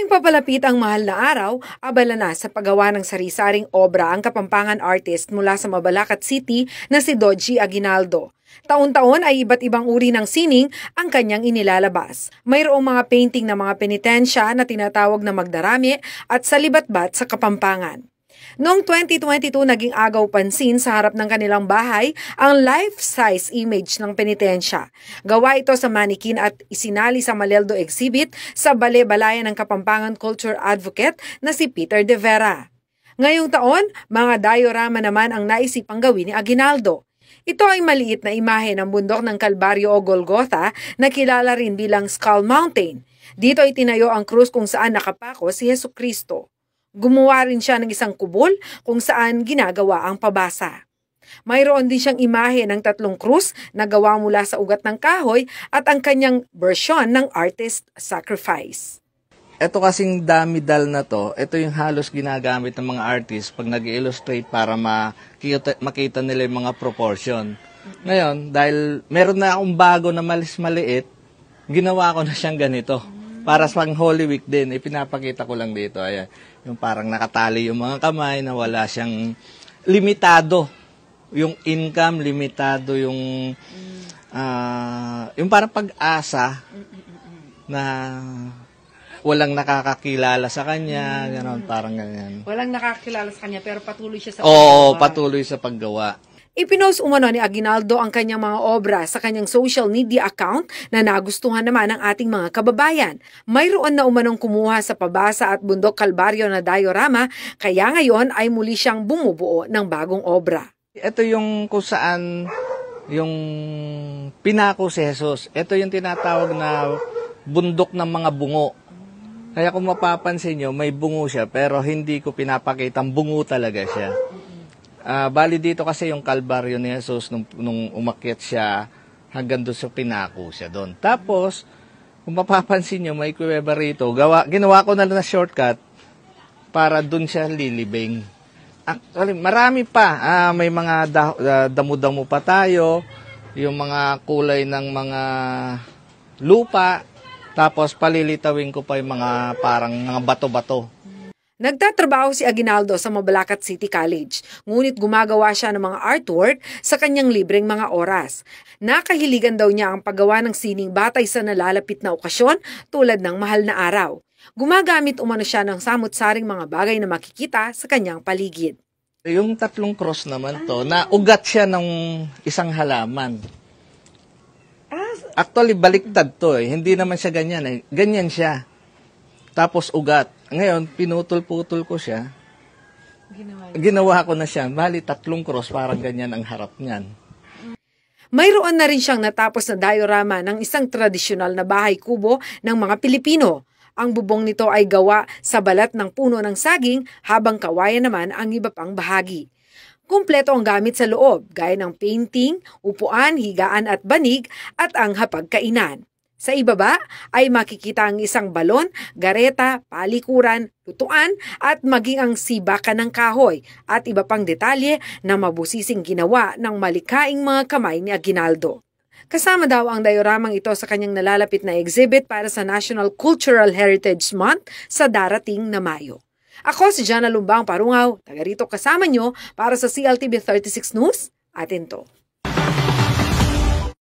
Tuwing papalapit ang mahal na araw, abala na sa paggawa ng sari-saring obra ang Kapampangan artist mula sa Mabalacat City na si Dodgy Aguinaldo. Taon-taon ay iba't ibang uri ng sining ang kanyang inilalabas. Mayroong mga painting ng mga penitensya na tinatawag na magdarami at salibatbat sa Kapampangan. Noong 2022, naging agaw pansin sa harap ng kanilang bahay ang life-size image ng penitensya. Gawa ito sa manikin at isinali sa Maleldo exhibit sa Bale-Balayan ng Kapampangan Culture Advocate na si Peter De Vera. Ngayong taon, mga diorama naman ang naisipang gawin ni Aguinaldo. Ito ay maliit na imahe ng bundok ng Kalbaryo o Golgotha na kilala rin bilang Skull Mountain. Dito ay tinayo ang krus kung saan nakapako si Jesucristo. Gumawa rin siya ng isang kubol kung saan ginagawa ang pabasa. Mayroon din siyang imahe ng 3 krus na gawa mula sa ugat ng kahoy at ang kanyang bersyon ng artist sacrifice. Ito kasing damidal na to, ito yung halos ginagamit ng mga artist pag nag-illustrate para makita nila yung mga proportion. Ngayon, dahil meron na akong bago na maliit, ginawa ko na siyang ganito. Para sa Holy Week din, ipinapakita ko lang dito. Ayan, yung parang nakatali yung mga kamay na wala siyang limitado. Yung income, limitado yung parang pag-asa na walang nakakakilala sa kanya, gano'n, parang ganyan. Walang nakakilala sa kanya pero patuloy siya sa paggawa. Oo, patuloy sa paggawa. Ipinost umano ni Aguinaldo ang kanyang mga obra sa kanyang social media account na nagustuhan naman ng ating mga kababayan. Mayroon na umanong kumuha sa pabasa at bundok Kalbaryo na diorama, kaya ngayon ay muli siyang bumubuo ng bagong obra. Ito yung kung saan yung pinako si Jesus. Ito yung tinatawag na bundok ng mga bungo. Kaya kung mapapansin nyo, may bungo siya pero hindi ko pinapakitang bungo talaga siya. Bali dito kasi yung Kalbaryo ni Jesus nung umakyat siya hanggang doon sa pinako siya doon. Tapos, kung mapapansin nyo, may kuweba rito. Ginawa ko na shortcut para doon siya lilibing. Actually, marami pa. May mga damo-damo pa tayo. Yung mga kulay ng mga lupa. Tapos palilitawin ko pa yung mga parang mga bato-bato. Nagtatrabaho si Aguinaldo sa Mabalacat City College, ngunit gumagawa siya ng mga artwork sa kanyang libreng mga oras. Nakahiligan daw niya ang paggawa ng sining batay sa nalalapit na okasyon tulad ng mahal na araw. Gumagamit umano siya ng samut-saring mga bagay na makikita sa kanyang paligid. Yung 3 cross naman to, na ugat siya ng isang halaman. Actually, baliktad to eh. Hindi naman siya ganyan eh. Ganyan siya. Tapos ugat. Ngayon, pinutol-putol ko siya. Ginawa ko na siya. Bali, 3 cross, parang ganyan ang harap niyan. Mayroon na rin siyang natapos na diorama ng isang tradisyonal na bahay kubo ng mga Pilipino. Ang bubong nito ay gawa sa balat ng puno ng saging, habang kawayan naman ang iba pang bahagi. Kumpleto ang gamit sa loob, gaya ng painting, upuan, higaan at banig at ang hapagkainan. Sa ibaba ay makikita ang isang balon, gareta, palikuran, lutuan at maging ang sibakan ng kahoy at iba pang detalye na mabusising ginawa ng malikhaing mga kamay ni Aguinaldo. Kasama daw ang dioramang ito sa kanyang nalalapit na exhibit para sa National Cultural Heritage Month sa darating na Mayo. Ako si Jana Lumbang Parungaw, taga rito kasama nyo para sa CLTV 36 News. Atin to.